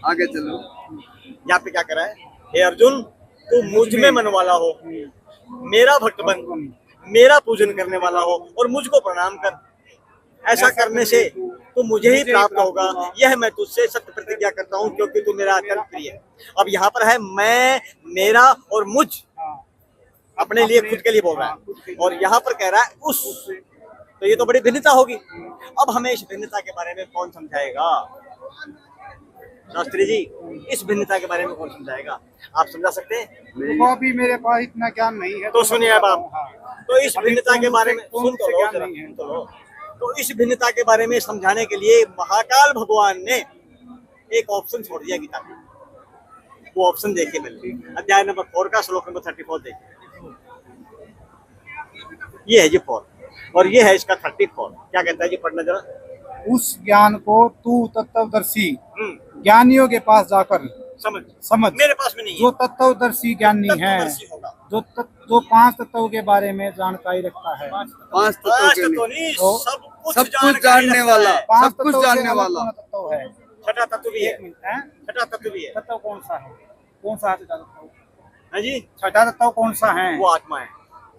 आगे चलो। यहाँ पे क्या करा है, हे अर्जुन तू मुझ में मन वाला हो, मेरा भक्त बन, मेरा पूजन करने वाला हो और मुझको प्रणाम कर। ऐसा करने से तू मुझे ही प्राप्त होगा, यह मैं तुझसे सत्य प्रतिज्ञा करता हूँ, क्योंकि तू मेरा अत्यंत प्रिय है। अब यहाँ पर है मैं, मेरा और मुझ, अपने लिए खुद के लिए बोल रहा है, और यहाँ पर कह रहा है उस, तो ये तो बड़ी भिन्नता होगी। अब हमें इस भिन्नता के बारे में कौन समझाएगा? शास्त्री जी, इस भिन्नता के बारे में कौन समझाएगा? आप समझा सकते हैं? वो भी मेरे पास इतना ज्ञान नहीं है। तो सुनिए अब आप, तो इस भिन्नता के बारे में सुन तो लो जरा, नहीं है। सुन तो लो। तो इस भिन्नता के बारे में समझाने के लिए महाकाल भगवान ने एक ऑप्शन छोड़ दिया गीता में। वो ऑप्शन देखिए पहले, अध्याय नंबर 4 का श्लोक नंबर 34 देखिए। ये है जी 4 और ये है इसका 34। क्या कहता है जी, पढ़ना जरा। उस ज्ञान को तू तत्वदर्शी हम्म, ज्ञानियों के पास जाकर समझ समझ। मेरे पास में नहीं जो है, तत्वदर्शी ज्ञानी है, तत्वदर्शी होगा। जो 5 तत्वों के बारे में जानकारी रखता है। 5 तत्वों पांच के तो लिए नहीं, तो सब कुछ जानने वाला, पांच सब कुछ तत्वों से जानने अलग वाला। कौन तत्व है? छठा तत्व भी है, एक मिनट है। छठा तत्व भी है। तत्व कौन सा है? कौन सा है छठा तत्व? हाँ जी, छठा तत्व कौन सा है? वो आत्मा है।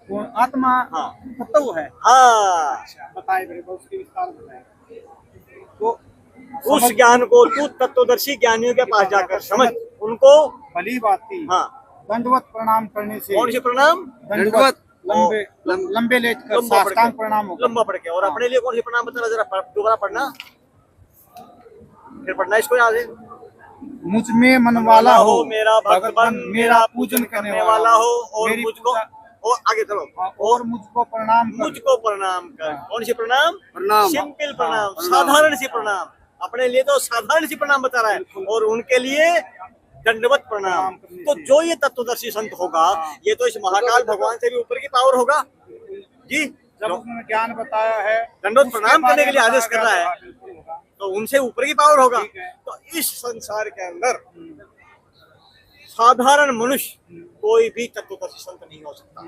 कौन आत्मा हाँ तत्व है? हाँ, अच्छा, बताइए मेरे को उसके विस्तार बताइए। तो उस ज्ञान को तू तत्वदर्शी ज्ञानियों के पास जाकर समझ, उनको। भली बात थी। हाँ, दंडवत प्रणाम करने से कौन सी प्रणाम? दंडवत लंबे लंबे लंबे लेटकर लंबा पढ़ साष्टांग के, प्रणाम होगा। लंबा पढ़ के। और हाँ। अपने लिए कौन सी प्रणाम बताना जरा, दोबारा पढ़ना, फिर पढ़ना इसको याद है। मुझ में मन वाला हो, मेरा भक्त बन, मेरा पूजन करने वाला हो और मेरी मुझको, पूजा- और आगे चलो, और मुझको प्रणाम कर। मुझको प्रणाम कर। हाँ। कौन सी प्रणाम? प्रणाम। सिंपल प्रणाम, प्रणाम। साधारण सी प्रणाम। अपने लिए तो साधारण सी प्रणाम बता रहा है, और उनके लिए दंडवत प्रणाम। तो जो ये तत्वदर्शी संत होगा, ये तो इस महाकाल भगवान से भी ऊपर की पावर होगा जी। जब उसने ज्ञान बताया है, दंडवत प्रणाम करने के लिए आदेश कर रहा है, हाँ, बिल्कुल होगा। तो उनसे ऊपर की पावर होगा। ठीक है। तो इस संसार के अंदर साधारण मनुष्य कोई भी तत्वदर्शी संत नहीं हो सकता।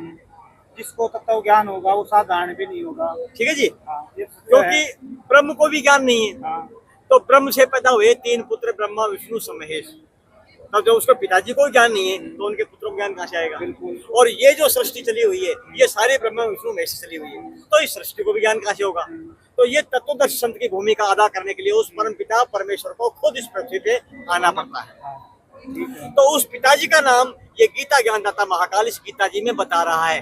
जिसको तत्व ज्ञान होगा वो साधारण भी नहीं होगा। ठीक है जी, हाँ, ये सत्य क्योंकि है। ब्रह्म को भी ज्ञान नहीं है। हाँ, तो ब्रह्म से पैदा हुए 3 पुत्र, ब्रह्मा विष्णु महेश। तब जब उसके पिताजी को ज्ञान नहीं है, तो उनके पुत्रों को ज्ञान कहाँ से आएगा? बिल्कुल। और ये जो सृष्टि चली हुई है, ये सारे ब्रह्मा विष्णु महेश से चली हुई है, तो इस सृष्टि को भी ज्ञान कहाँ से होगा? तो ये तत्वदर्शी संत की भूमिका अदा करने के लिए उस परम पिता परमेश्वर को खुद इस पृथ्वी पे आना पड़ता है। ठीक है। तो उस पिताजी का नाम ये गीता ज्ञानदाता महाकाल इस गीता जी में बता रहा है।